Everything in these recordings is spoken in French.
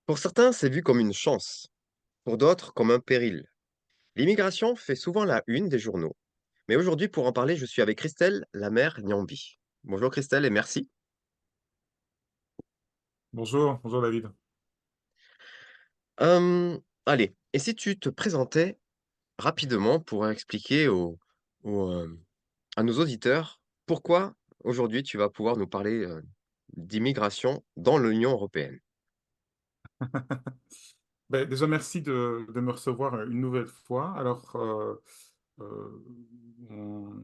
Pour certains, c'est vu comme une chance, pour d'autres comme un péril. L'immigration fait souvent la une des journaux. Mais aujourd'hui, pour en parler, je suis avec Christelle, la mère Nyambi. Bonjour Christelle et merci. Bonjour, bonjour David. Allez, et si tu te présentais rapidement pour expliquer aux, à nos auditeurs pourquoi aujourd'hui tu vas pouvoir nous parler d'immigration dans l'Union européenne. Déjà, merci de me recevoir une nouvelle fois. Euh, on-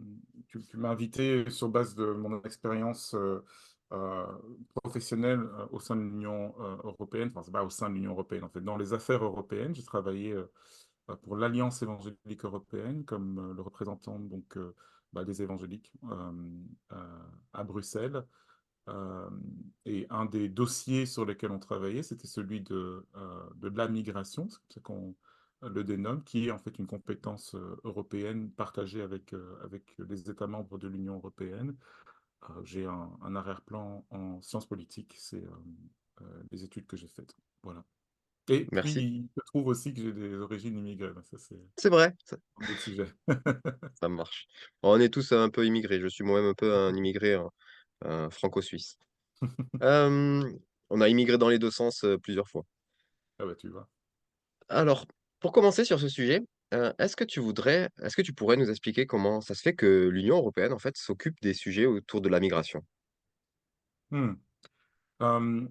tu m'as invité sur base de mon expérience euh, professionnelle au sein de l'Union européenne. Enfin, c'est pas au sein de l'Union européenne, en fait, dans les affaires européennes. J'ai travaillé pour l'Alliance évangélique européenne comme le représentant des évangéliques à Bruxelles. Euh, et un des dossiers sur lesquels on travaillait, c'était celui de la migration, c'est comme ça qu'on le dénomme, qui est en fait une compétence européenne partagée avec les États membres de l'Union européenne. J'ai un arrière-plan en sciences politiques, c'est les études que j'ai faites. Voilà. Et puis, Merci. il se trouve aussi que j'ai des origines immigrées, mais ça c'est C'est vrai, un autre sujet. ça marche. On est tous un peu immigrés. Je suis moi-même un peu un immigré franco-suisse. Hem, on a immigré dans les 2 sens, plusieurs fois. Ah bah tu vois. Alors, pour commencer sur ce sujet, est-ce que tu pourrais nous expliquer comment ça se fait que l'Union européenne, en fait, s'occupe des sujets autour de la migration? Hmm. Euh,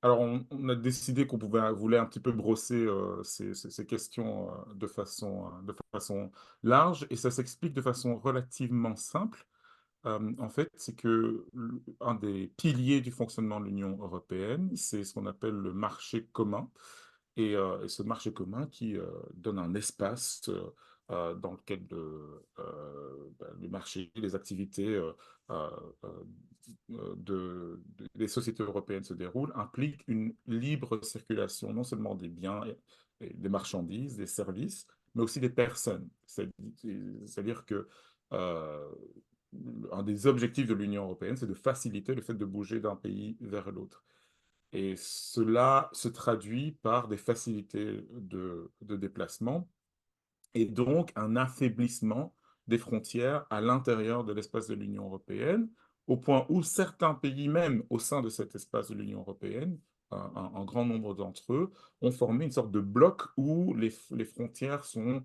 alors, on a décidé voulait un petit peu brosser ces questions de façon large, et ça s'explique de façon relativement simple. En fait, c'est que un des piliers du fonctionnement de l'Union européenne, c'est ce qu'on appelle le marché commun. Et ce marché commun qui donne un espace dans lequel le marché, les activités euh, euh, des sociétés européennes se déroulent, implique une libre circulation non seulement des biens et des marchandises, des services, mais aussi des personnes. C'est-à-dire que euh, un des objectifs de l'Union européenne, c'est de faciliter le fait de bouger d'un pays vers l'autre. Et cela se traduit par des facilités de déplacement et donc un affaiblissement des frontières à l'intérieur de l'espace de l'Union européenne, au point où certains pays même au sein de cet espace de l'Union européenne, un grand nombre d'entre eux, ont formé une sorte de bloc où les frontières sont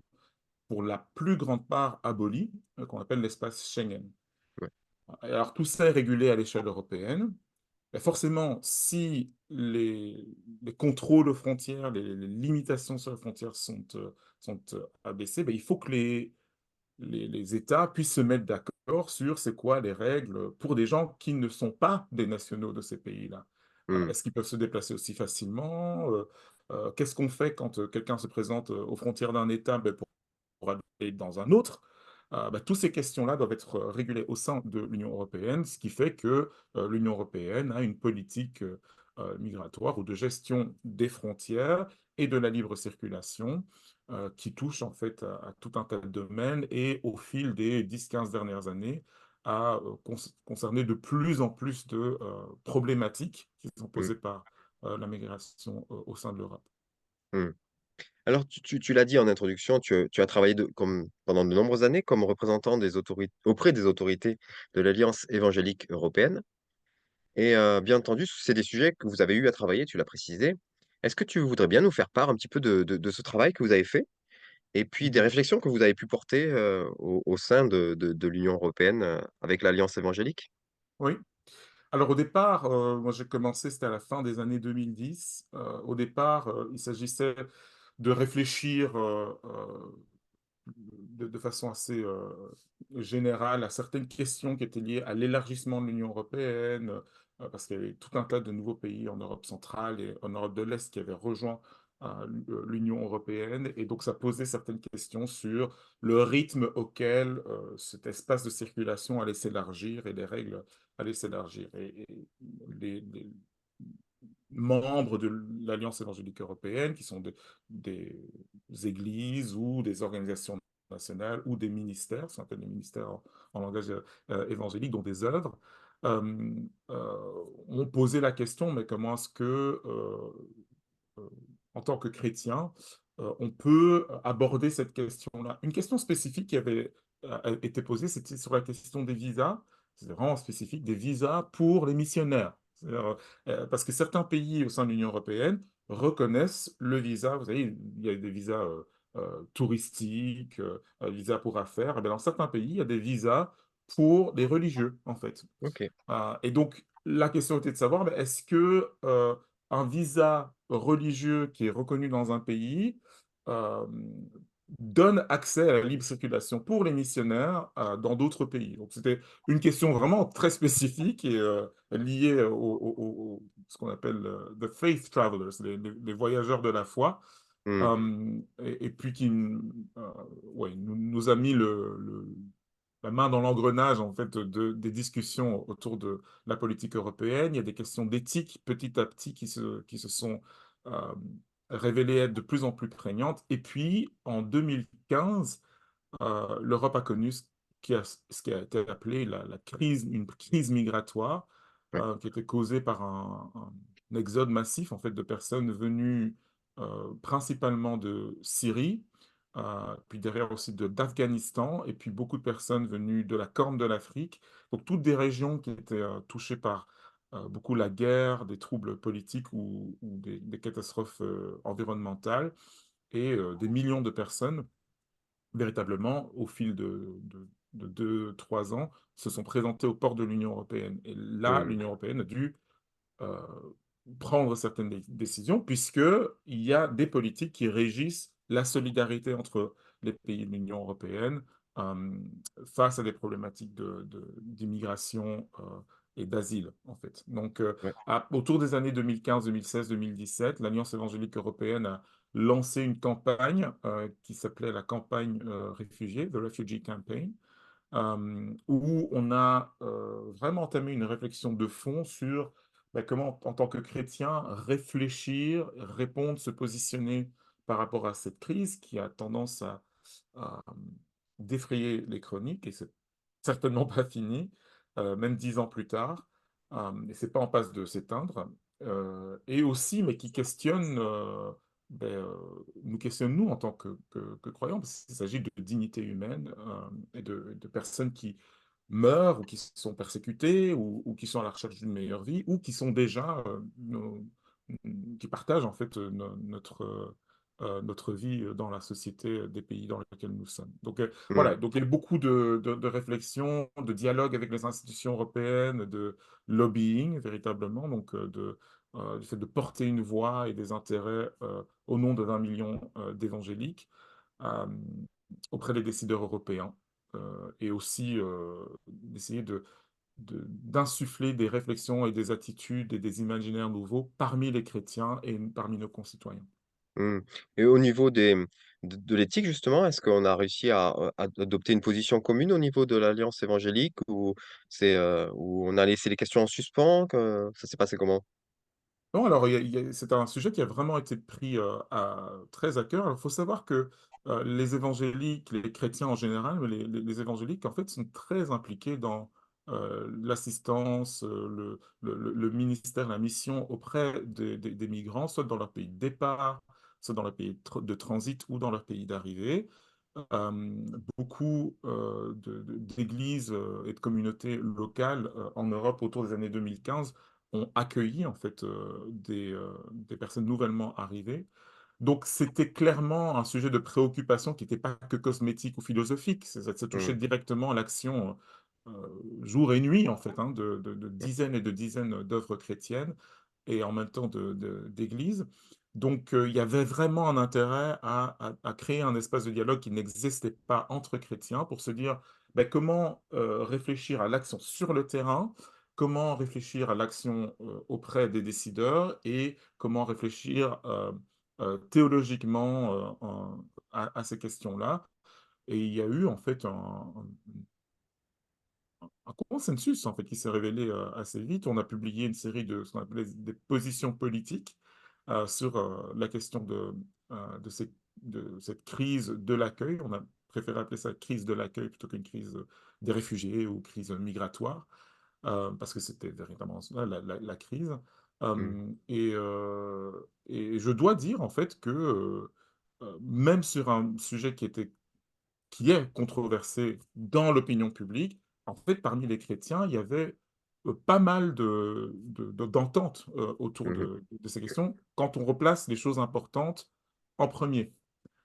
pour la plus grande part abolies, qu'on appelle l'espace Schengen. Ouais. Alors tout ça est régulé à l'échelle européenne. Ben forcément, si les contrôles aux frontières, les limitations sur les frontières sont abaissées, ben il faut que les États puissent se mettre d'accord sur c'est quoi les règles pour des gens qui ne sont pas des nationaux de ces pays-là. Mmh. Est-ce qu'ils peuvent se déplacer aussi facilement? Qu'est-ce qu'on fait quand quelqu'un se présente aux frontières d'un État ben, pour aller dans un autre? Toutes ces questions-là doivent être régulées au sein de l'Union européenne, ce qui fait que l'Union européenne a une politique migratoire ou de gestion des frontières et de la libre circulation qui touche en fait à tout un tas de domaines et au fil des 10-15 dernières années a concerné de plus en plus de problématiques qui sont Mmh. posées par la migration au sein de l'Europe. Mmh. Alors tu l'as dit en introduction, tu as travaillé pendant de nombreuses années comme représentant auprès des autorités de l'Alliance évangélique européenne et bien entendu, c'est des sujets que vous avez eu à travailler, tu l'as précisé. Est-ce que tu voudrais bien nous faire part un petit peu de ce travail que vous avez fait et puis des Mhm. réflexions que vous avez pu porter, au sein de l'Union européenne, avec l'Alliance évangélique? Oui. Alors au départ, moi j'ai commencé, c'était à la fin des années 2010. Au départ, il s'agissait de réfléchir de façon assez générale à certaines questions qui étaient liées à l'élargissement de l'Union européenne, parce qu'il y avait tout un tas de nouveaux pays en Europe centrale et en Europe de l'Est qui avaient rejoint l'Union européenne. Et donc ça posait certaines questions sur le rythme auquel cet espace de circulation allait s'élargir et les règles allaient s'élargir. Et les membres de l'Alliance évangélique européenne, qui sont des églises ou des organisations nationales ou des ministères, ce qu'on appelle des ministères en langage évangélique, dont des œuvres, euh, ont posé la question, mais comment est-ce que euh, en tant que chrétien, on peut aborder cette question-là. Une question spécifique qui avait été posée, c'était sur la question des visas. C'est vraiment spécifique, des visas pour les missionnaires. Parce que certains pays au sein de l'Union européenne reconnaissent le visa. Vous savez, il y a des visas touristiques, visas pour affaires. Eh bien, dans certains pays, il y a des visas pour les religieux, en fait. Ok. Et donc, la question était de savoir, mais est-ce que un visa religieux qui est reconnu dans un pays euh, donne accès à la libre circulation pour les missionnaires dans d'autres pays? Donc, c'était une question vraiment très spécifique et liée ce qu'on appelle the faith travelers, les voyageurs de la foi. Hmm. Et puis qui ouais, nous a mis la main dans l'engrenage en fait des discussions autour de la politique européenne. Il y a des questions d'éthique petit à petit qui se sont euh, révélées être de plus en plus prégnantes. Et puis en 2015, l'Europe a connu ce qui a été appelé la crise, une crise migratoire Ouais. qui était causée par un exode massif en fait de personnes venues principalement de Syrie, puis derrière aussi d'Afghanistan, et puis beaucoup de personnes venues de la Corne de l'Afrique. Donc toutes des régions qui étaient touchées par beaucoup la guerre, des troubles politiques ou des catastrophes environnementales, et des millions de personnes véritablement, au fil de 2, 3 ans, se sont présentés aux portes de l'Union européenne. Et là, Hmm. l'Union européenne a dû euh, prendre certaines décisions, puisqu'il y a des politiques qui régissent la solidarité entre les pays de l'Union européenne euh, face à des problématiques d'immigration et d'asile, en fait. Donc, Ouais. autour des années 2015, 2016, 2017, l'Alliance évangélique européenne a lancé une campagne qui s'appelait la campagne réfugiée, The Refugee Campaign, où on a vraiment entamé une réflexion de fond sur comment, en tant que chrétien, réfléchir, répondre, se positionner par rapport à cette crise qui a tendance à défrayer les chroniques, et c'est certainement pas fini, même 10 ans plus tard, et c'est pas en passe de s'éteindre, et aussi, mais qui questionne, nous questionne nous en tant que croyants, parce qu'il s'agit de dignité humaine et de personnes qui meurent ou qui sont persécutées ou qui sont à la recherche d'une meilleure vie ou qui sont déjà qui partagent en fait notre vie dans la société des pays dans lesquels nous sommes. Donc Hmm. voilà, donc il y a eu beaucoup de réflexion, de dialogue avec les institutions européennes, de lobbying véritablement, donc du fait de porter une voix et des intérêts au nom de 20 millions d'évangéliques euh, auprès des décideurs européens et aussi d'essayer d'insuffler des réflexions et des attitudes et des imaginaires nouveaux parmi les chrétiens et parmi nos concitoyens. Hmm. Et au niveau de l'éthique, justement, est-ce qu'on a réussi à adopter une position commune au niveau de l'Alliance évangélique ou où on a laissé les questions en suspens? Ça s'est passé comment? Non, alors c'est un sujet qui a vraiment été pris très à cœur. Il faut savoir que les évangéliques, les chrétiens en général, mais les évangéliques en fait sont très impliqués dans l'assistance, le ministère, la mission auprès des migrants, soit dans leur pays de départ, soit dans leur pays de transit ou dans leur pays d'arrivée. Beaucoup d'églises et de communautés locales en Europe autour des années 2015 ont accueilli en fait des personnes nouvellement arrivées. Donc c'était clairement un sujet de préoccupation qui n'était pas que cosmétique ou philosophique. Ça touchait Hmm. directement l'action jour et nuit en fait de dizaines et de dizaines d'œuvres chrétiennes et en même temps d'églises. Donc, il y avait vraiment un intérêt à créer un espace de dialogue qui n'existait pas entre chrétiens pour se dire comment réfléchir à l'action sur le terrain, comment réfléchir à l'action auprès des décideurs et comment réfléchir théologiquement à ces questions-là. Et il y a eu en fait un consensus en fait qui s'est révélé assez vite. On a publié une série de ce qu'on appelait des positions politiques sur la question de cette crise de l'accueil. On a préféré appeler ça crise de l'accueil plutôt qu'une crise des réfugiés ou crise migratoire, parce que c'était véritablement ça, la crise. Mmh. Et je dois dire en fait que même sur un sujet qui est controversé dans l'opinion publique, en fait, parmi les chrétiens, il y avait pas mal d'ententes autour Mmh. de ces questions quand on replace les choses importantes en premier,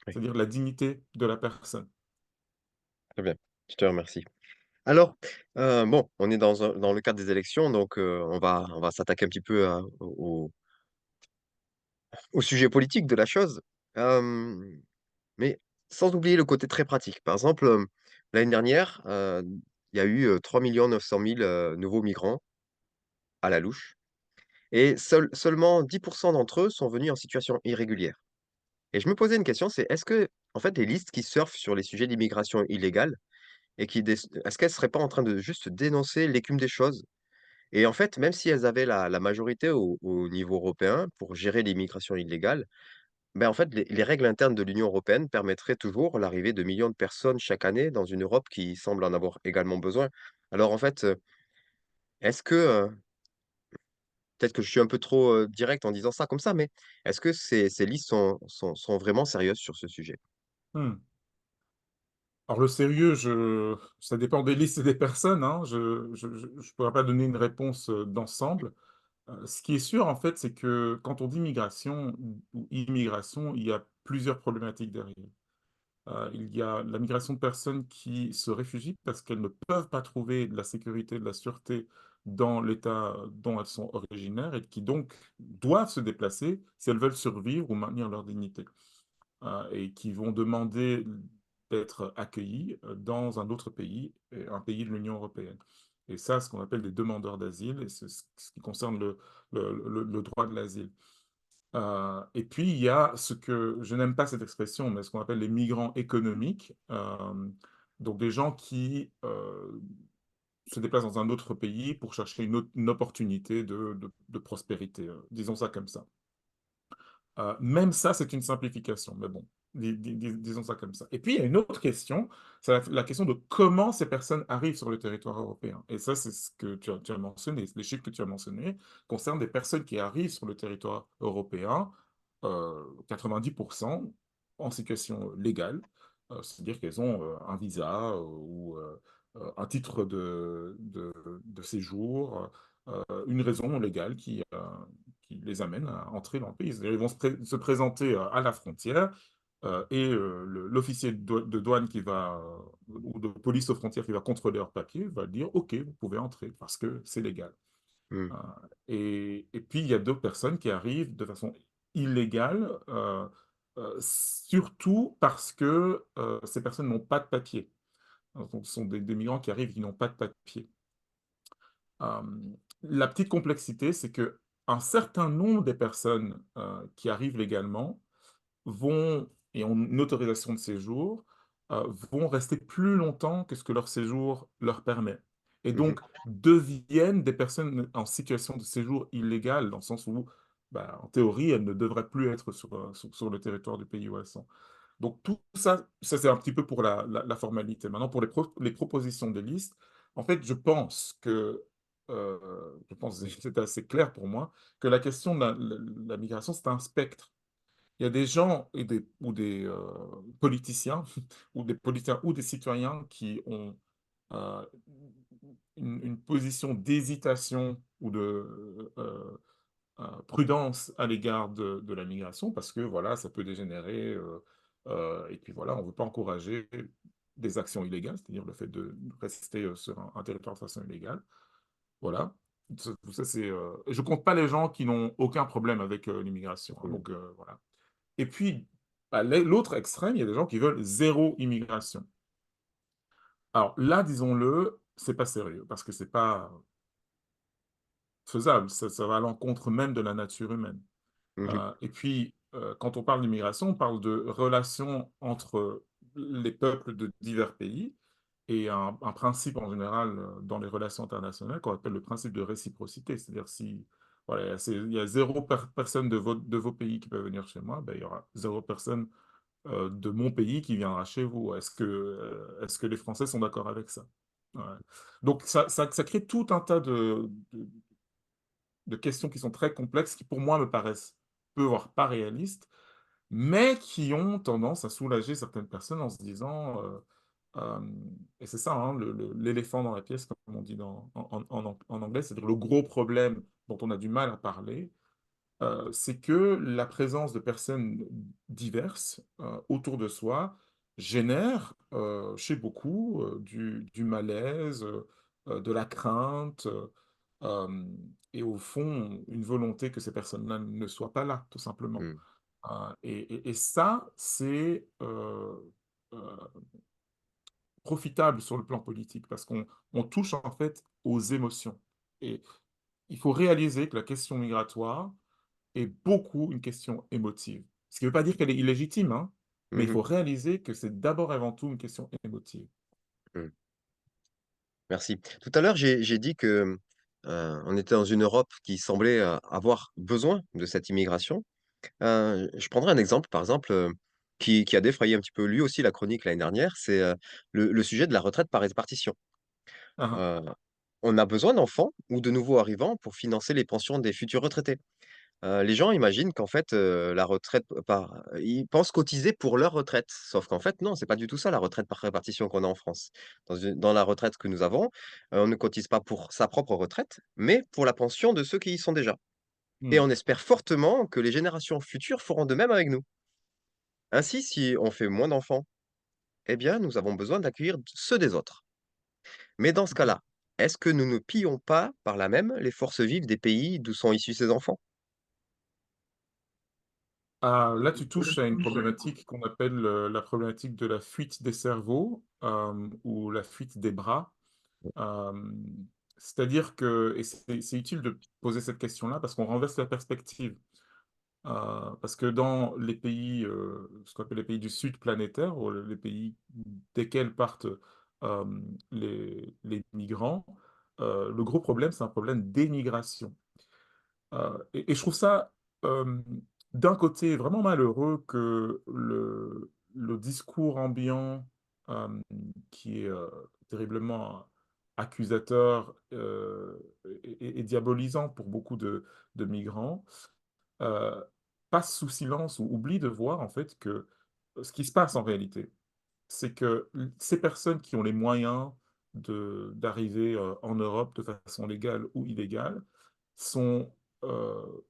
Oui, c'est-à-dire la dignité de la personne. très bien. Je te remercie. Alors, bon, on est dans le cadre des élections, donc on va s'attaquer un petit peu au sujet politique de la chose. Hem, mais sans oublier le côté très pratique. Par exemple, l'année dernière, il y a eu, 3 900 000, nouveaux migrants à la louche et seulement 10 d'entre eux sont venus en situation irrégulière et je me posais une question, c'est est-ce que, en fait, les listes qui surfent sur les sujets d'immigration illégale et qui déc est-ce qu'elles seraient pas en train de juste dénoncer l'écume des choses? Et en fait, même si elles avaient la majorité au niveau européen pour gérer l'immigration illégale, ben en fait, les règles internes de l'Union européenne permettraient toujours l'arrivée de millions de personnes chaque année dans une Europe qui semble en avoir également besoin. Alors en fait, est-ce que, peut-être que je suis un peu trop, direct en disant ça comme ça, mais est-ce que ces listes sont vraiment sérieuses sur ce sujet? Hmm. Alors le sérieux, ça dépend des listes et des personnes, hein. Je ne pourrais pas donner une réponse d'ensemble. Ce qui est sûr, en fait, c'est que quand on dit migration ou immigration, il y a plusieurs problématiques derrière. Il y a la migration de personnes qui se réfugient parce qu'elles ne peuvent pas trouver de la sécurité, de la sûreté dans l'État dont elles sont originaires et qui donc doivent se déplacer si elles veulent survivre ou maintenir leur dignité. Et qui vont demander d'être accueillis dans un autre pays, un pays de l'Union européenne. Et ça, ce qu'on appelle des demandeurs d'asile, et c'est ce qui concerne le droit de l'asile. Et puis, il y a ce que, je n'aime pas cette expression, mais ce qu'on appelle les migrants économiques, donc des gens qui se déplacent dans un autre pays pour chercher une opportunité de prospérité, disons ça comme ça. Même ça, c'est une simplification, mais bon, disons ça comme ça. Et puis, il y a une autre question, c'est la question de comment ces personnes arrivent sur le territoire européen. Et ça, c'est ce que tu as mentionné, les chiffres que tu as mentionnés concernent des personnes qui arrivent sur le territoire européen, 90% en situation légale, c'est-à-dire qu'elles ont un visa ou un titre de séjour, une raison légale qui les amène à entrer dans le pays. C'est-à-dire, ils vont se présenter à la frontière et l'officier de douane ou de police aux frontières qui va contrôler leurs papiers va dire, OK, vous pouvez entrer parce que c'est légal. Mmh. Euh, et puis, il y a d'autres personnes qui arrivent de façon illégale, surtout parce que ces personnes n'ont pas de papier. Donc, ce sont des migrants qui arrivent qui n'ont pas de papier. Euh, la petite complexité, c'est que un certain nombre des personnes qui arrivent légalement et ont une autorisation de séjour, vont rester plus longtemps que ce que leur séjour leur permet. Et Mmh. donc deviennent des personnes en situation de séjour illégal, dans le sens où, bah, en théorie, elles ne devraient plus être sur le territoire du pays où elles sont. Donc tout ça, ça c'est un petit peu pour la formalité. Maintenant, pour les propositions des listes, en fait, je pense, c'est assez clair pour moi, que la question de la migration, c'est un spectre. Il y a des gens ou des politiciens, ou des citoyens qui ont euh, une position d'hésitation ou de prudence à l'égard de la migration parce que voilà, ça peut dégénérer. Et puis voilà, on ne veut pas encourager des actions illégales, c'est-à-dire le fait de rester sur un territoire de façon illégale. Voilà. Je compte pas les gens qui n'ont aucun problème avec l'immigration, hein. Mmh. Donc voilà. Et puis, à l'autre extrême, il y a des gens qui veulent zéro immigration. Alors là, disons-le, c'est pas sérieux parce que c'est pas faisable. Ça va à l'encontre même de la nature humaine. Mmh. Et puis, quand on parle d'immigration, on parle de relations entre les peuples de divers pays et un principe en général dans les relations internationales qu'on appelle le principe de réciprocité. C'est-à-dire si voilà, il y a zéro personne de vos pays qui peut venir chez moi, ben, il y aura zéro personne de mon pays qui viendra chez vous. Est-ce que les Français sont d'accord avec ça? Ouais. Donc ça crée tout un tas de questions qui sont très complexes, qui pour moi me paraissent peu, voire pas réalistes, mais qui ont tendance à soulager certaines personnes en se disant, et c'est ça, hein, l'éléphant dans la pièce, comme on dit en anglais, c'est-à-dire le gros problème dont on a du mal à parler, c'est que la présence de personnes diverses autour de soi génère chez beaucoup du malaise, de la crainte, euh, et au fond une volonté que ces personnes-là ne soient pas là, tout simplement. Mm, Et ça, c'est euh, profitable sur le plan politique parce qu'on touche en fait aux émotions. Et il faut réaliser que la question migratoire est beaucoup une question émotive. Ce qui ne veut pas dire qu'elle est illégitime, hein, mais il mhm, faut réaliser que c'est d'abord et avant tout une question émotive. mm. Merci. Tout à l'heure, j'ai dit que on était dans une Europe qui semblait avoir besoin de cette immigration. Je prendrai un exemple, par exemple, qui a défrayé un petit peu lui aussi la chronique l'année dernière, c'est le sujet de la retraite par répartition. Ah, Euh, on a besoin d'enfants ou de nouveaux arrivants pour financer les pensions des futurs retraités. Les gens imaginent qu'en fait, la retraite par ils pensent cotiser pour leur retraite. Sauf qu'en fait, non, c'est pas du tout ça la retraite par répartition qu'on a en France. Dans la retraite que nous avons, on ne cotise pas pour sa propre retraite, mais pour la pension de ceux qui y sont déjà. Et hmm, on espère fortement que les générations futures feront de même avec nous. Ainsi, si on fait moins d'enfants, eh bien, nous avons besoin d'accueillir ceux des autres. Mais dans ce mhm. cas-là, est-ce que nous ne pillons pas par là même les forces vives des pays d'où sont issus ces enfants? Là, tu touches à une problématique qu'on appelle la problématique de la fuite des cerveaux ou la fuite des bras. Euh, C'est-à-dire que, et c'est utile de poser cette question-là parce qu'on renverse la perspective. Parce que dans les pays, ce qu'on appelle les pays du sud planétaire, ou les pays desquels partent euh, les migrants, le gros problème, c'est un problème d'émigration. Et je trouve ça, euh, d'un côté, vraiment malheureux que le discours ambiant, euh, qui est terriblement accusateur et diabolisant pour beaucoup de migrants, euh, passe sous silence ou oublie de voir en fait que ce qui se passe en réalité, c'est que ces personnes qui ont les moyens d'arriver en Europe de façon légale ou illégale sont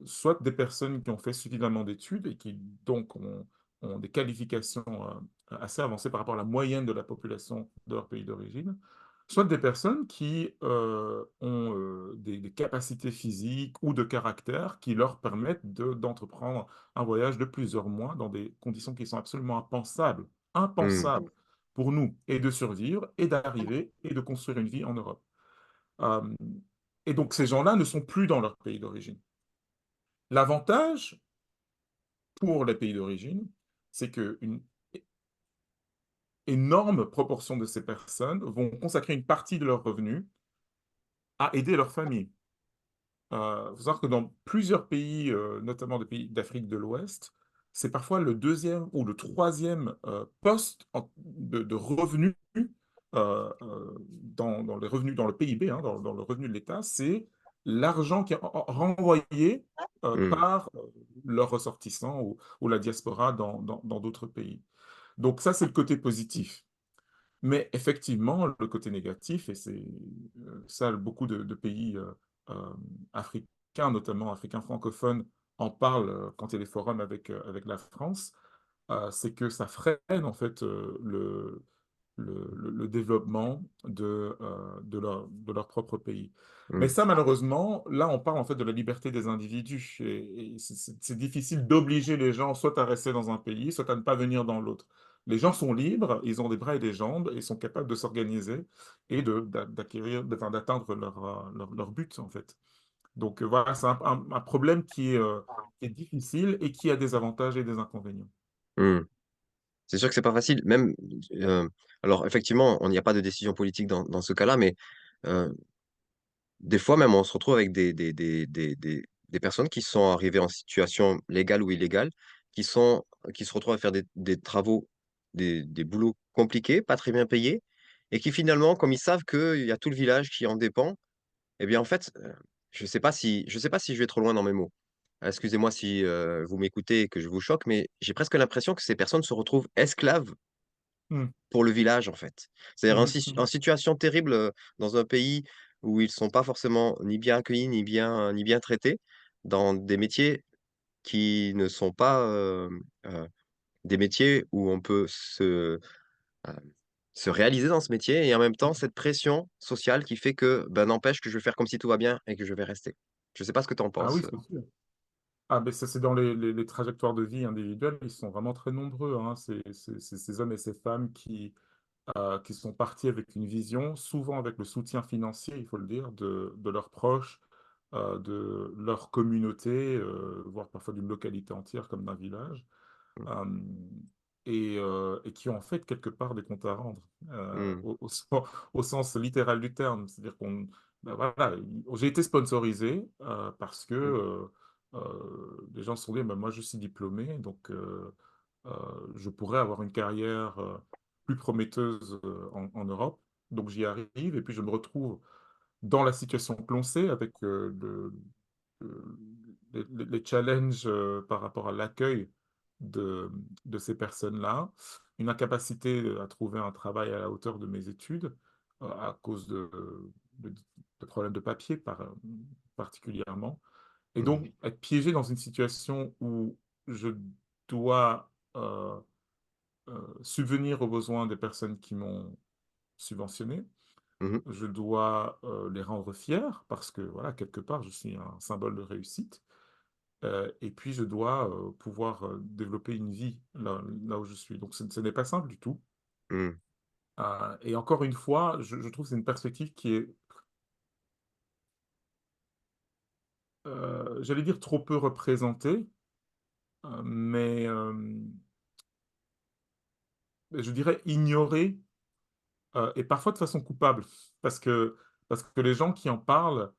soit des personnes qui ont fait suffisamment d'études et qui donc ont des qualifications assez avancées par rapport à la moyenne de la population de leur pays d'origine, soit des personnes qui ont des capacités physiques ou de caractère qui leur permettent d'entreprendre un voyage de plusieurs mois dans des conditions qui sont absolument impensables, Mmh, impensables pour nous, et de survivre, et d'arriver, et de construire une vie en Europe. Euh, et donc ces gens-là ne sont plus dans leur pays d'origine. L'avantage pour les pays d'origine, c'est qu'une énorme proportion de ces personnes vont consacrer une partie de leurs revenus à aider leur famille. Il faut savoir que dans plusieurs pays, notamment des pays d'Afrique de l'Ouest, c'est parfois le deuxième ou le troisième poste de revenus dans les revenus, dans le PIB, hein, dans le revenu de l'État, c'est l'argent qui est renvoyé mmh, par leurs ressortissants ou la diaspora dans d'autres pays. Donc ça, c'est le côté positif. Mais effectivement, le côté négatif, et c'est ça, beaucoup de pays euh, africains, notamment africains francophones, en parlent quand il y a des forums avec la France, c'est que ça freine en fait le développement de leur propre pays. Mais mmh, ça, malheureusement, là, on parle en fait de la liberté des individus. Et c'est difficile d'obliger les gens soit à rester dans un pays, soit à ne pas venir dans l'autre. Les gens sont libres, ils ont des bras et des jambes, et sont capables de s'organiser et d'acquérir, enfin, d'atteindre leur but, en fait. Donc voilà, c'est un problème qui est difficile et qui a des avantages et des inconvénients. mmh. C'est sûr que c'est pas facile. Même, heu, alors effectivement, on n'y a pas de décision politique dans ce cas-là, mais, heu, des fois même, on se retrouve avec des personnes qui sont arrivées en situation légale ou illégale, qui sont qui se retrouvent à faire des travaux, des boulots compliqués, pas très bien payés et qui finalement, comme ils savent qu'il y a tout le village qui en dépend, eh bien, en fait, je sais pas si je vais trop loin dans mes mots. Excusez-moi si, vous m'écoutez et que je vous choque, mais j'ai presque l'impression que ces personnes se retrouvent esclaves Mmh. pour le village, en fait. C'est-à-dire Mmh mh. en situation terrible, dans un pays où ils sont pas forcément ni bien accueillis, ni bien traités, dans des métiers qui ne sont pas, des métiers où on peut heu, se réaliser dans ce métier et en même temps Mmh. cette pression sociale qui fait que, ben, n'empêche que je vais faire comme si tout va bien et que je vais rester. Je sais pas ce que tu en Ah oui, penses? c'est sûr. Ah beh, ça, c'est dans les trajectoires de vie individuelles, ils sont vraiment très nombreux, hein, ces hommes et ces femmes qui sont partis avec une vision, souvent avec le soutien financier, il faut le dire, de leurs proches, de leur communauté, voire parfois d'une localité entière comme d'un village. Mmh. Hem et qui ont en fait quelque part des comptes à rendre, Mmh. au sens littéral du terme. C'est-à-dire qu'on bah, voilà, j'ai été sponsorisé, parce que, Mmh. les gens se sont dit: «Bah, moi je suis diplômé, donc je pourrais avoir une carrière, plus prometteuse, en Europe». Donc j'y arrive et puis je me retrouve dans la situation que l'on sait avec, le les challenges, par rapport à l'accueil de de ces personnes-là, une incapacité, à trouver un travail à la hauteur de mes études, à cause de de problèmes de papier particulièrement et Mmh. donc être piégé dans une situation où je dois, subvenir aux besoins des personnes qui m'ont subventionné. Mmh mh. Je dois, les rendre fiers parce que voilà, quelque part, je suis un symbole de réussite. Et puis je dois, pouvoir, développer une vie là où je suis. Donc ce n'est pas simple du tout. Mmh. Et encore une fois, je trouve que c'est une perspective qui est, j'allais dire trop peu représentée, mais je dirais ignorée, et parfois de façon coupable. Parce que parce que les gens qui en parlent,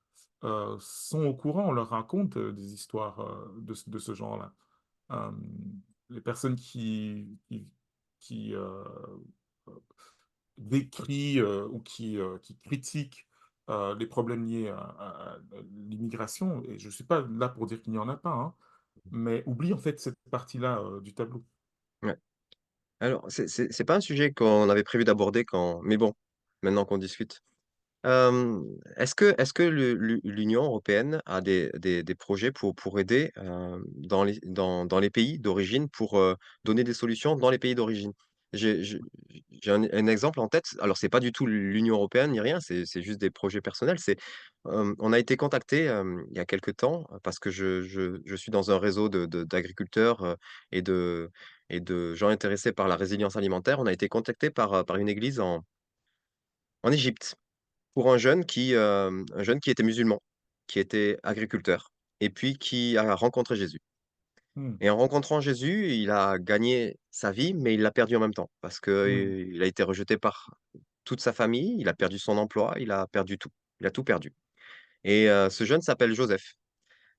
sont au courant, on leur raconte, des histoires, de ce genre-là. Les personnes qui décrit, ou qui critique, les problèmes liés à l'immigration et je ne suis pas là pour dire qu'il n'y en a pas, hein, mais oublie en fait cette partie-là, du tableau. Ouais. Alors c'est pas un sujet qu'on avait prévu d'aborder quand mais bon, maintenant qu'on discute. Hem, est-ce que l'Union européenne a des projets pour aider, dans les pays d'origine pour, donner des solutions dans les pays d'origine? J'ai un exemple en tête, alors c'est pas du tout l'Union européenne ni rien, c'est juste des projets personnels. On a été contacté il y a quelque temps, parce que je suis dans un réseau d'agriculteurs, et de gens intéressés par la résilience alimentaire. On a été contacté par une église en Égypte. Pour un jeune qui était musulman, qui était agriculteur et puis qui a rencontré Jésus Mmh, et en rencontrant Jésus, il a gagné sa vie, mais il l'a perdu en même temps parce que, mmh, il a été rejeté par toute sa famille, il a perdu son emploi, il a perdu tout. Il a tout perdu et ce jeune s'appelle Joseph.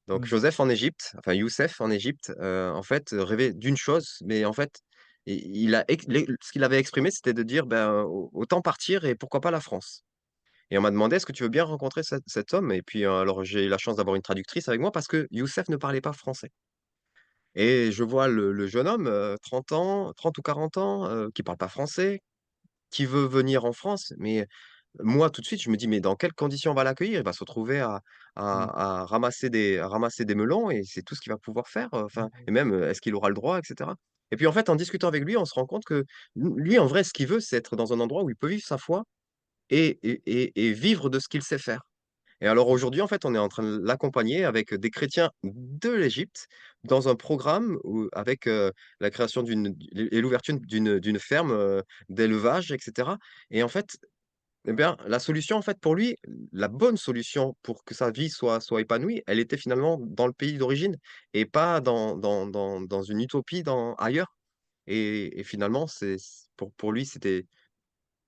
Donc mmh, Joseph en Égypte, enfin Youssef en Égypte, en fait, rêvait d'une chose, mais en fait, il a ex les ce qu'il avait exprimé, c'était de dire: «Ben, autant partir et pourquoi pas la France». Et on m'a demandé: «Est-ce que tu veux bien rencontrer cet homme?» Et puis, alors j'ai eu la chance d'avoir une traductrice avec moi parce que Youssef ne parlait pas français et je vois le jeune homme, 30 ans, 30 ou 40 ans, qui parle pas français, qui veut venir en France. Mais moi, tout de suite, je me dis: «Mais dans quelles conditions on va l'accueillir? Il va se retrouver mmh, à ramasser des melons et c'est tout ce qu'il va pouvoir faire, enfin mmh, et même, est-ce qu'il aura le droit?» et cetera. Et puis, en fait, en discutant avec lui, on se rend compte que lui, en vrai, ce qu'il veut, c'est être dans un endroit où il peut vivre sa foi et vivre de ce qu'il sait faire. Et alors mmh, aujourd'hui, en fait, on est en train de l'accompagner avec des chrétiens de l'Égypte dans un programme où avec, la création et l'ouverture d'une ferme, d'élevage et cetera. Et en fait, eh bien, la solution, en fait, pour lui, la bonne solution pour que sa vie soit épanouie, elle était finalement dans le pays d'origine et pas dans une utopie ailleurs. Et finalement, pour lui, c'était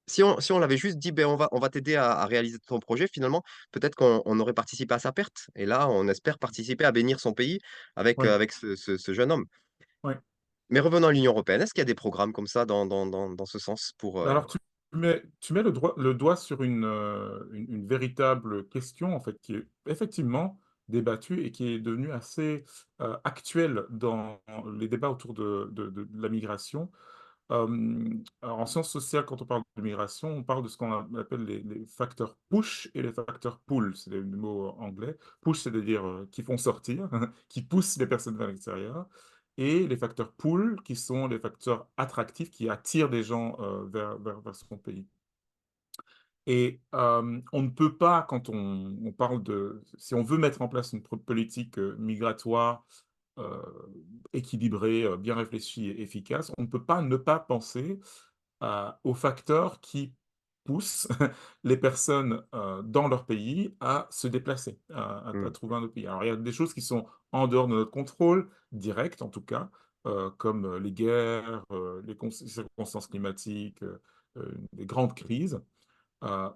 si on l'avait juste dit: «Beh, on va t'aider à réaliser ton projet», finalement, peut-être qu'on aurait participé à sa perte et là, on espère participer à bénir son pays oui, avec ce jeune homme. oui. Mais revenons à l'Union européenne, est-ce qu'il y a des programmes comme ça dans ce sens pour, Alors tu tu mets le doigt sur une véritable question, en fait, qui est effectivement débattue et qui est devenue assez actuelle dans les débats autour de la migration. Alors en sciences sociales, quand on parle de migration, on parle de ce qu'on appelle les facteurs push et les facteurs pull. C'est des mots anglais. Push, c'est-à-dire qui font sortir, qui poussent les personnes vers l'extérieur. Et les facteurs pull, qui sont les facteurs attractifs, qui attirent des gens vers son pays. Et on ne peut pas, quand on parle de... Si on veut mettre en place une politique migratoire euh, équilibrée, bien réfléchie et efficace, on ne peut pas ne pas penser aux facteurs qui poussent les personnes dans leur pays à se déplacer, à Hmm. trouver un autre pays. Alors, il y a des choses qui sont en dehors de notre contrôle, direct en tout cas, comme les guerres, les circonstances climatiques, les grandes crises.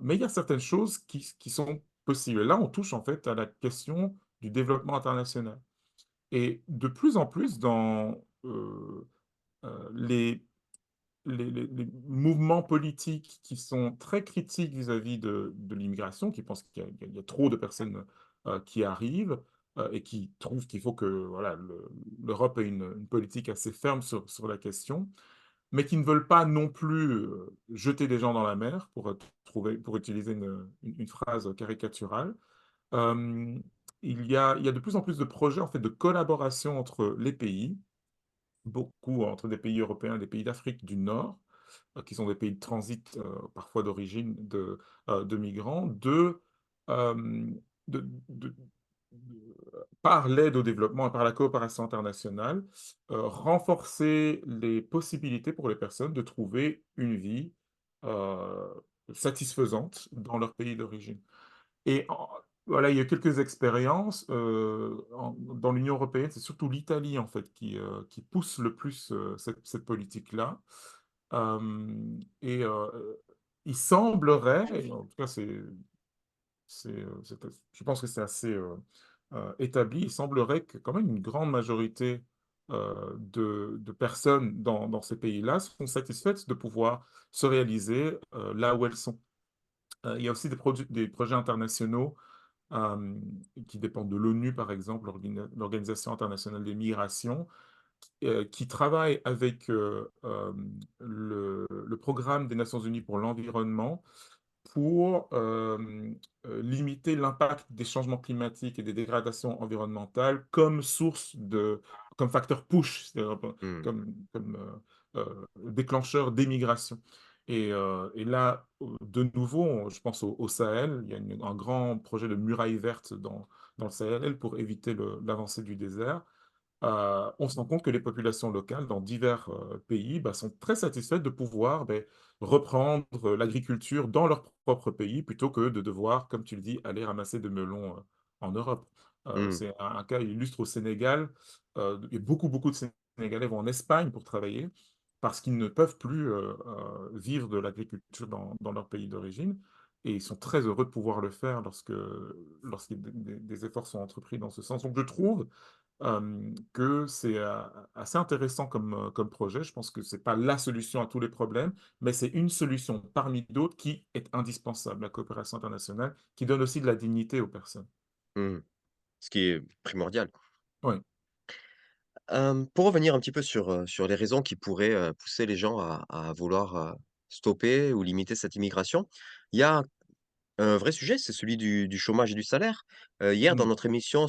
Mais il y a certaines choses qui sont possibles. Et là, on touche en fait à la question du développement international. Et de plus en plus, dans les mouvements politiques qui sont très critiques vis-à-vis de l'immigration, qui pensent qu'il y a trop de personnes qui arrivent et qui trouvent qu'il faut que voilà, l'Europe ait une politique assez ferme sur la question, mais qui ne veulent pas non plus jeter des gens dans la mer, pour utiliser une phrase caricaturale. Euh, il y a de plus en plus de projets en fait, de collaboration entre les pays, beaucoup entre des pays européens et des pays d'Afrique du Nord, qui sont des pays de transit, parfois d'origine de migrants, euh, de- par l'aide au développement et par la coopération internationale, renforcer les possibilités pour les personnes de trouver une vie euh, satisfaisante dans leur pays d'origine. Et voilà, il y a quelques expériences dans l'Union européenne. C'est surtout l'Italie en fait qui pousse le plus cette politique-là. Et il semblerait, et en tout cas je pense que c'est assez établi, il semblerait que quand même une grande majorité de personnes dans ces pays-là sont satisfaites de pouvoir se réaliser là où elles sont. Il y a aussi des projets internationaux euh, qui dépendent de l'ONU, par exemple, l'Organisation internationale des migrations, qui travaille avec le programme des Nations Unies pour l'environnement pour limiter l'impact des changements climatiques et des dégradations environnementales comme facteur push, c'est-à-dire Hmm. comme déclencheur d'émigration. Et là, de nouveau, je pense au Sahel, il y a un grand projet de muraille verte dans le Sahel pour éviter l'avancée du désert. On se rend compte que les populations locales dans divers pays bah, sont très satisfaites de pouvoir reprendre l'agriculture dans leur propre pays plutôt que de devoir, comme tu le dis, aller ramasser des melons en Europe. Hmm. C'est un cas illustre au Sénégal. Et beaucoup de Sénégalais vont en Espagne pour travailler parce qu'ils ne peuvent plus vivre de l'agriculture dans leur pays d'origine. Et ils sont très heureux de pouvoir le faire lorsque des efforts sont entrepris dans ce sens. Donc je trouve que c'est assez intéressant comme projet. Je pense que c'est pas la solution à tous les problèmes, mais c'est une solution parmi d'autres qui est indispensable, la coopération internationale, qui donne aussi de la dignité aux personnes. Hmm. Ce qui est primordial. Oui. Pour revenir un petit peu sur les raisons qui pourraient, pousser les gens à vouloir, stopper ou limiter cette immigration, il y a un vrai sujet, c'est celui du chômage et du salaire. Hier, dans Mm. notre émission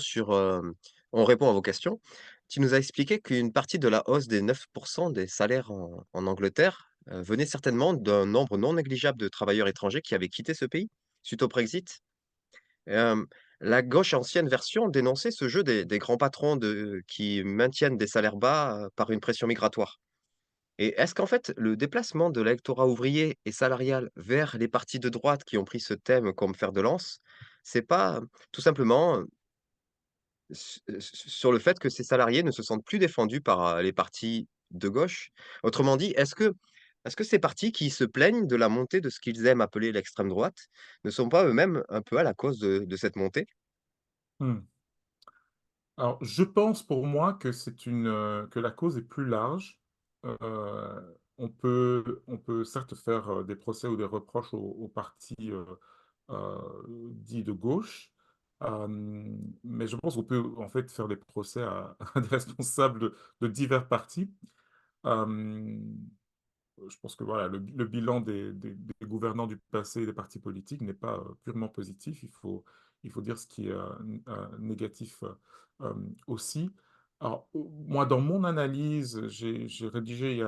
On répond à vos questions, tu nous as expliqué qu'une partie de la hausse des 9 des salaires en Angleterre, venait certainement d'un nombre non négligeable de travailleurs étrangers qui avaient quitté ce pays suite au Brexit. Hem, la gauche ancienne version dénonçait ce jeu des grands patrons qui maintiennent des salaires bas, par une pression migratoire. Et est-ce qu'en fait, le déplacement de l'électorat ouvrier et salarial vers les partis de droite qui ont pris ce thème comme fer de lance, c'est pas, tout simplement, sur le fait que ces salariés ne se sentent plus défendus par, les partis de gauche? Autrement dit, est-ce que ces partis qui se plaignent de la montée de ce qu'ils aiment appeler l'extrême droite, ne sont pas eux-mêmes un peu à la cause de cette montée? Mm. Alors, je pense pour moi que que la cause est plus large. on peut certes faire des procès ou des reproches aux partis dits de gauche, euh, mais je pense qu'on peut en fait faire des procès à des responsables de divers partis. Euh, je pense que voilà, le bilan des gouvernants du passé et des partis politiques n'est pas purement positif. Il faut dire ce qui est négatif euh, aussi. Alors, moi, dans mon analyse, j'ai rédigé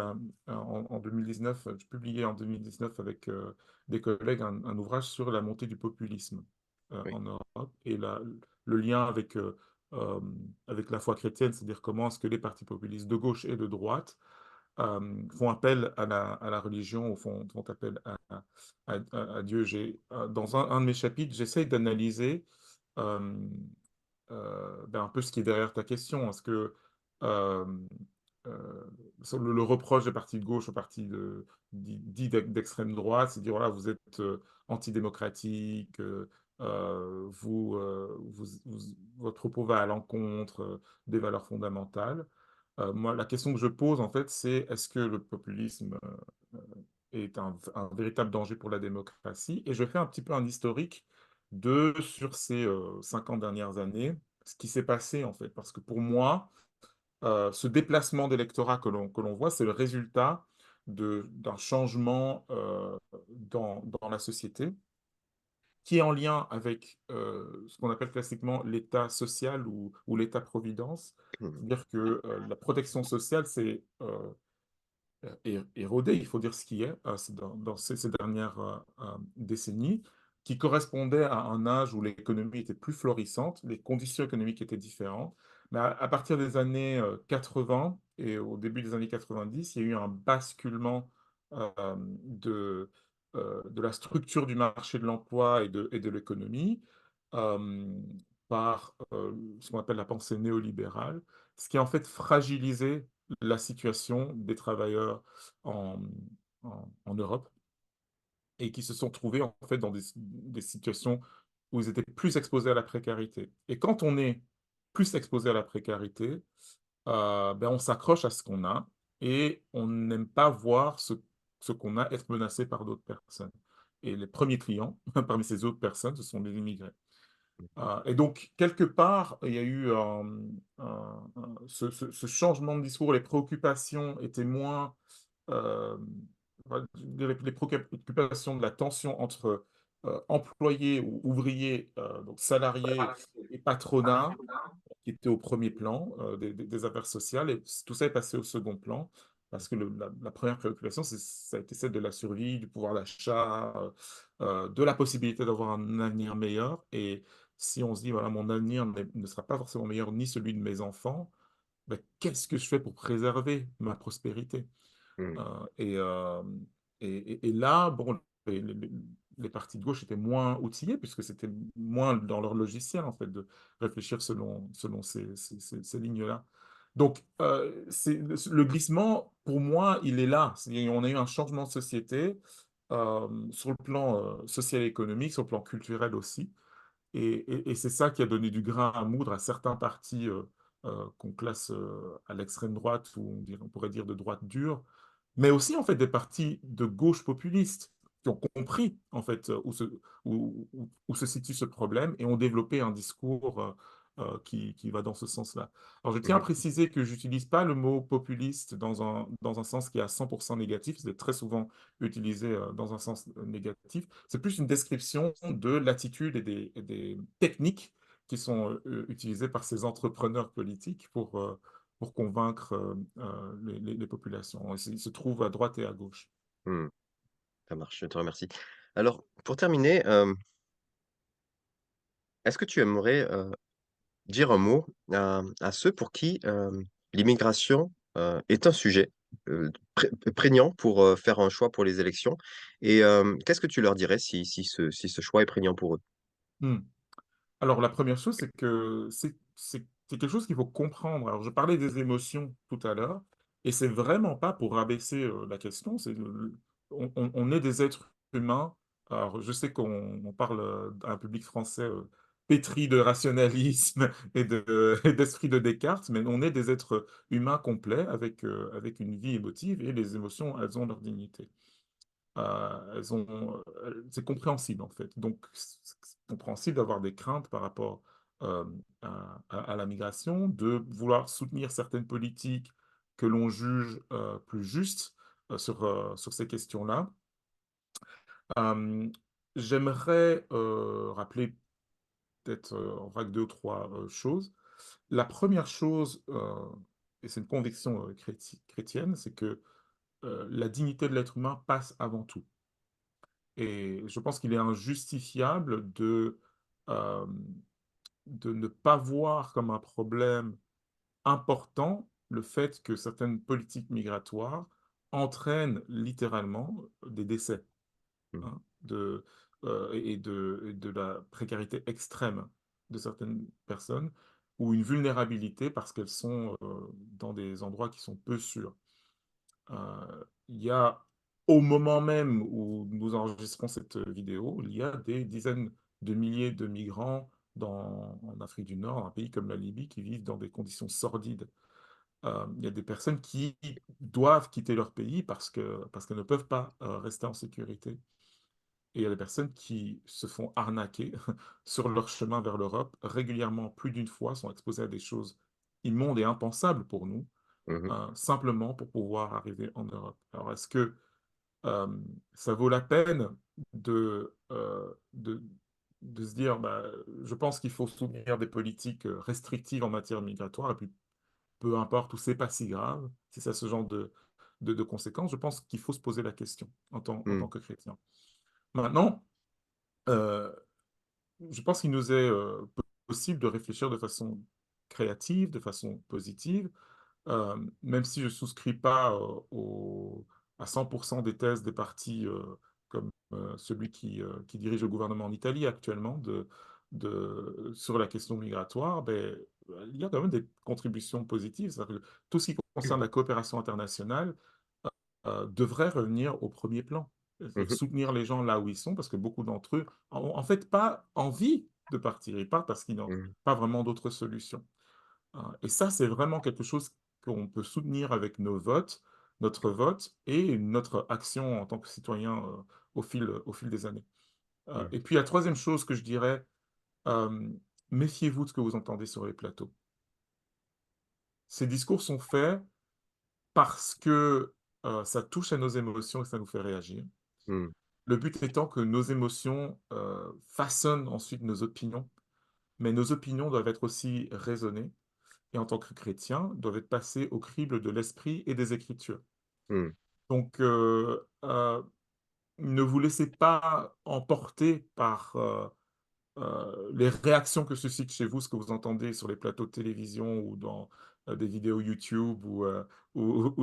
en 2019, j'ai publié en 2019 avec des collègues un ouvrage sur la montée du populisme Oui. en Europe et le lien euh, avec la foi chrétienne, c'est-à-dire comment est-ce que les partis populistes de gauche et de droite font appel à la religion, ou font appel à Dieu. Dans un de mes chapitres, j'essaye d'analyser euh, un peu ce qui est derrière ta question. Est-ce que euh, euh, sur le reproche des partis de gauche aux partis d'extrême droite, c'est dire voilà, vous êtes antidémocratique, votre propos va à l'encontre des valeurs fondamentales. Moi, la question que je pose, en fait, c'est est-ce que le populisme est un véritable danger pour la démocratie? Et je fais un petit peu un historique sur ces 50 dernières années, ce qui s'est passé, en fait. Parce que pour moi, ce déplacement d'électorat que l'on voit, c'est le résultat d'un changement dans la société qui est en lien avec ce qu'on appelle classiquement l'État social ou l'État-providence. Mhm. C'est-à-dire que la protection sociale, c'est érodé, il faut dire ce qui est, dans ces dernières décennies, qui correspondait à un âge où l'économie était plus florissante, les conditions économiques étaient différentes. Mais à partir des années 80 et au début des années 90, il y a eu un basculement euh, de, de la structure du marché de l'emploi et de l'économie euh, par ce qu'on appelle la pensée néolibérale, ce qui a en fait fragilisé la situation des travailleurs en, en Europe et qui se sont trouvés en fait dans des situations où ils étaient plus exposés à la précarité. Et quand on est plus exposé à la précarité, on s'accroche à ce qu'on a et on n'aime pas voir ce qu'on a être menacé par d'autres personnes. Et les premiers clients parmi ces autres personnes, ce sont les immigrés. Et donc, quelque part, il y a eu ce changement de discours. Les préoccupations étaient moins euh, les préoccupations de la tension entre employés ou ouvriers, donc salariés et patronat, qui était au premier plan des affaires sociales, et tout ça est passé au second plan, parce que la première préoccupation, ça a été celle de la survie, du pouvoir d'achat, de la possibilité d'avoir un avenir meilleur. Et si on se dit, voilà, mon avenir ne sera pas forcément meilleur, ni celui de mes enfants, ben, qu'est-ce que je fais pour préserver ma prospérité? Mhm. Euh, et, euh, et là, bon, les partis de gauche étaient moins outillés puisque c'était moins dans leur logiciel en fait de réfléchir selon ces lignes-là. Donc, le glissement, pour moi, il est là. On a eu un changement de société sur le plan social et économique, sur le plan culturel aussi. Et c'est ça qui a donné du grain à moudre à certains partis qu'on classe à l'extrême droite, ou on pourrait dire de droite dure, mais aussi en fait des partis de gauche populistes qui ont compris en fait où se situe ce problème et ont développé un discours qui va dans ce sens-là. Alors je tiens à Mhm. préciser que j'utilise pas le mot populiste dans un sens qui est à 100% négatif, c'est très souvent utilisé dans un sens négatif. C'est plus une description de l'attitude et des techniques qui sont utilisées par ces entrepreneurs politiques pour convaincre les populations. Ils se trouvent à droite et à gauche. Mhm. Ça marche, je te remercie. Alors, pour terminer, est-ce que tu aimerais dire un mot à ceux pour qui l'immigration est un sujet prégnant pour faire un choix pour les élections? Et qu'est-ce que tu leur dirais si ce choix est prégnant pour eux? Hmm. Alors, la première chose, c'est que c'est quelque chose qu'il faut comprendre. Alors, je parlais des émotions tout à l'heure, et c'est vraiment pas pour rabaisser la question. On est des êtres humains. Alors, je sais qu'on parle à un public français pétris de rationalisme et d'esprit de Descartes, mais on est des êtres humains complets avec une vie émotive et les émotions, elles ont leur dignité. C'est compréhensible en fait. Donc, c'est compréhensible d'avoir des craintes par rapport euh, à la migration, de vouloir soutenir certaines politiques que l'on juge plus justes sur ces questions-là. Euh, J'aimerais rappeler peut-être en vrac deux ou trois choses. La première chose, et c'est une conviction chrétienne, c'est que la dignité de l'être humain passe avant tout. Et je pense qu'il est injustifiable euh, de ne pas voir comme un problème important le fait que certaines politiques migratoires entraînent littéralement des décès, Mm. hein, et de la précarité extrême de certaines personnes ou une vulnérabilité parce qu'elles sont dans des endroits qui sont peu sûrs. Il y a, au moment même où nous enregistrons cette vidéo, il y a des dizaines de milliers de migrants en Afrique du Nord, un pays comme la Libye, qui vivent dans des conditions sordides. Il y a des personnes qui doivent quitter leur pays parce qu'elles ne peuvent pas rester en sécurité. Et il y a des personnes qui se font arnaquer sur leur chemin vers l'Europe régulièrement, plus d'une fois, sont exposées à des choses immondes et impensables pour nous, Mhm. simplement pour pouvoir arriver en Europe. Alors, est-ce que euh, ça vaut la peine de, euh, de, de se dire, bah, je pense qu'il faut soutenir des politiques restrictives en matière migratoire, et puis peu importe, ou c'est pas si grave, si ça a ce genre de conséquences, je pense qu'il faut se poser la question en tant Mm. que chrétien. Maintenant, euh, je pense qu'il nous est possible de réfléchir de façon créative, de façon positive, même si je ne souscris pas à 100% des thèses des partis comme celui qui dirige le gouvernement en Italie actuellement sur la question migratoire, ben, il y a quand même des contributions positives. C'est-à-dire que tout ce qui concerne la coopération internationale devrait revenir au premier plan. C'est-à-dire Mhm. soutenir les gens là où ils sont, parce que beaucoup d'entre eux n'ont en fait pas envie de partir. Ils partent parce qu'ils n'ont Mhm. pas vraiment d'autres solutions. Et ça, c'est vraiment quelque chose qu'on peut soutenir avec nos votes, notre vote et notre action en tant que citoyen au fil des années. Mhm. Et puis la troisième chose que je dirais, euh, méfiez-vous de ce que vous entendez sur les plateaux. Ces discours sont faits parce que ça touche à nos émotions et ça nous fait réagir. Mhm. Le but étant que nos émotions façonnent ensuite nos opinions, mais nos opinions doivent être aussi raisonnées et en tant que chrétiens, doivent être passées au crible de l'esprit et des Écritures. Mhm. Donc, ne vous laissez pas emporter par les réactions que suscite chez vous, ce que vous entendez sur les plateaux de télévision ou dans des vidéos YouTube ou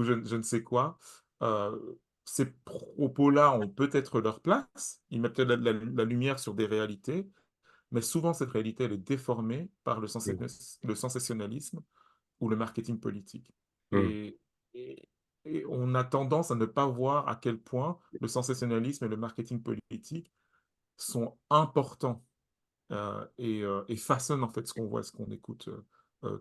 je ne sais quoi. Euh, Ces propos-là ont peut-être leur place, ils mettent peut-être la lumière sur des réalités, mais souvent cette réalité, elle est déformée par le sensationnalisme ou le marketing politique. Mhm. Et, et, et on a tendance à ne pas voir à quel point le sensationnalisme et le marketing politique sont importants et façonnent en fait ce qu'on voit, ce qu'on écoute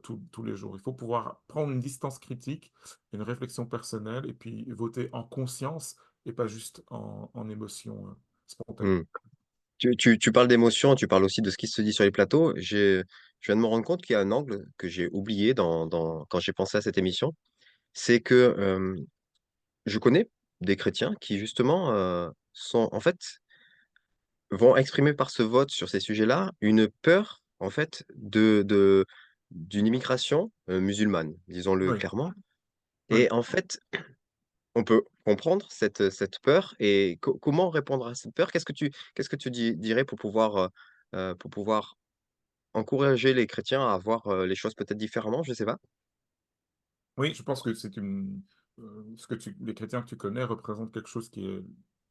tous les jours. Il faut pouvoir prendre une distance critique, une réflexion personnelle et puis voter en conscience et pas juste en émotion spontanée. Mhm. Tu parles d'émotion, tu parles aussi de ce qui se dit sur les plateaux. Je viens de me rendre compte qu'il y a un angle que j'ai oublié quand j'ai pensé à cette émission. C'est que je connais des chrétiens qui, justement, en fait, vont exprimer par ce vote sur ces sujets-là une peur, en fait, d'une immigration musulmane, disons-le Oui, clairement. oui. Et en fait, on peut comprendre cette peur et comment répondre à cette peur? Qu'est-ce que tu dirais pour pouvoir encourager les chrétiens à voir les choses peut-être différemment? Je sais pas. Oui, je pense que les chrétiens que tu connais représentent quelque chose qui est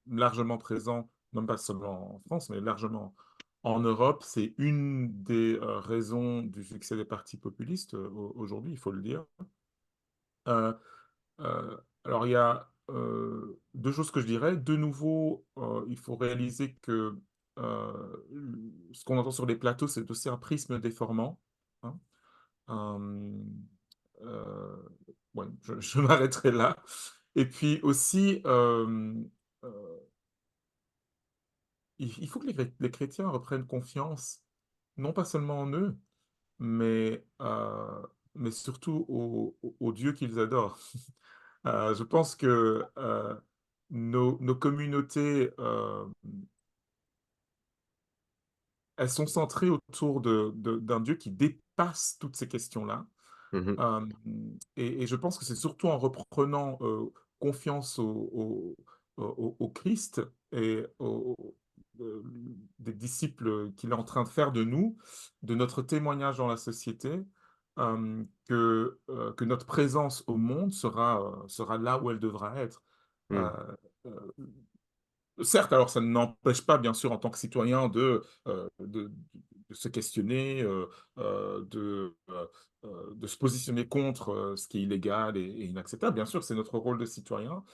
largement présent, non pas seulement en France, mais largement en Europe. C'est une des raisons du succès des partis populistes aujourd'hui, il faut le dire. Euh, alors, il y a deux choses que je dirais. De nouveau, il faut réaliser que ce qu'on entend sur les plateaux, c'est aussi un prisme déformant, hein. Euh, euh, ouais, je m'arrêterai là. Et puis aussi, euh, il faut que les chrétiens reprennent confiance, non pas seulement en eux, mais, mais surtout au Dieu qu'ils adorent. Je pense que nos communautés, elles sont centrées autour d'un Dieu qui dépasse toutes ces questions-là. Mhm. Euh, et je pense que c'est surtout en reprenant confiance au Christ et euh, des disciples qu'il est en train de faire de nous, de notre témoignage dans la société, que notre présence au monde sera là où elle devra être. Euh, Mhm. euh, Certes, alors ça ne n'empêche pas, bien sûr, en tant que citoyen, de se questionner, de se positionner contre ce qui est illégal et inacceptable. Bien sûr, c'est notre rôle de citoyen,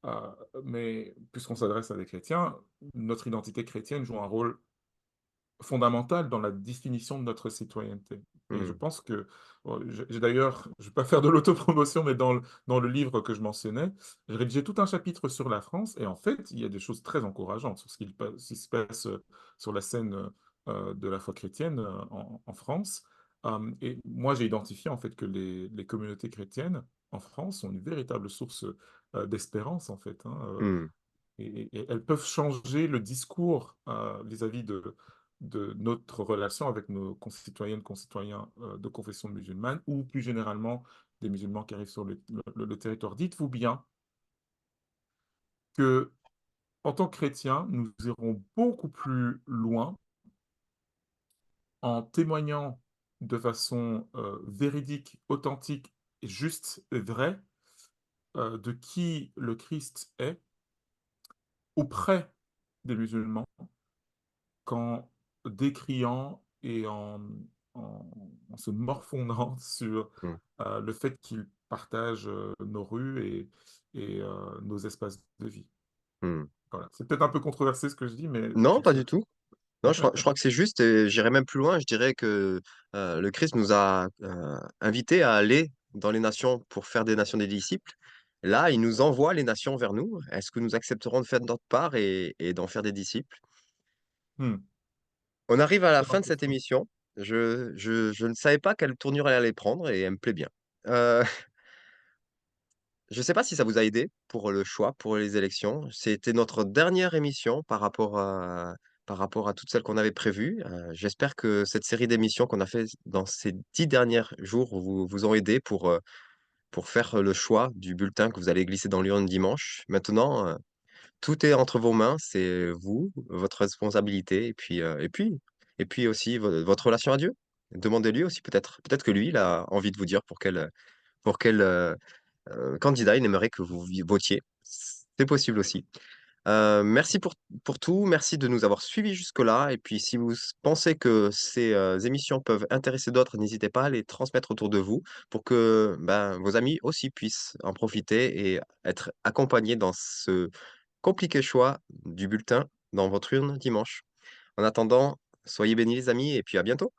euh, mais puisqu'on s'adresse à des chrétiens, notre identité chrétienne joue un rôle fondamentale dans la définition de notre citoyenneté. Et je Mhm. pense que, bon, j'ai d'ailleurs, je ne vais pas faire de l'autopromotion, mais dans le livre que je mentionnais, j'ai rédigé tout un chapitre sur la France, et en fait, il y a des choses très encourageantes sur ce qui se passe sur la scène de la foi chrétienne en France. Et moi, j'ai identifié en fait que les communautés chrétiennes en France sont une véritable source d'espérance, en fait, hein. Mhm. Et elles peuvent changer le discours vis-à-vis de notre relation avec nos concitoyennes, concitoyens de confession musulmane ou plus généralement des musulmans qui arrivent sur le territoire. Dites-vous bien que en tant que chrétiens, nous irons beaucoup plus loin en témoignant de façon véridique, authentique, juste et vraie de qui le Christ est auprès des musulmans qu'en décriant et en, en se morfondant sur Mhm. le fait qu'ils partagent nos rues et nos espaces de vie. Mhm. Voilà. C'est peut-être un peu controversé ce que je dis, mais Non, sur pas ce... du tout. Non, je crois que c'est juste, et j'irais même plus loin. Je dirais que le Christ nous a invités à aller dans les nations pour faire des nations des disciples. Là, il nous envoie les nations vers nous. Est-ce que nous accepterons de faire de notre part et d'en faire des disciples? Hmm, On arrive à la fin excellente de cette question. émission. Je ne savais pas quelle tournure elle allait prendre et elle me plaît bien. Euh, je ne sais pas si ça vous a aidé pour le choix, pour les élections. C'était notre dernière émission par rapport à toutes celles qu'on avait prévues. J'espère que cette série d'émissions qu'on a fait dans ces 10 derniers jours vous ont aidé pour faire le choix du bulletin que vous allez glisser dans l'urne dimanche. Maintenant, tout est entre vos mains. C'est vous, votre responsabilité, et puis aussi votre relation à Dieu. Demandez-lui aussi peut-être que lui, il a envie de vous dire pour quel candidat il aimerait que vous votiez. C'est possible aussi. Merci pour tout. Merci de nous avoir suivis jusque-là. Et puis, si vous pensez que ces émissions peuvent intéresser d'autres, n'hésitez pas à les transmettre autour de vous pour que ben, vos amis aussi puissent en profiter et être accompagnés dans ce compliqué choix du bulletin dans votre urne dimanche. En attendant, soyez bénis les amis et puis à bientôt.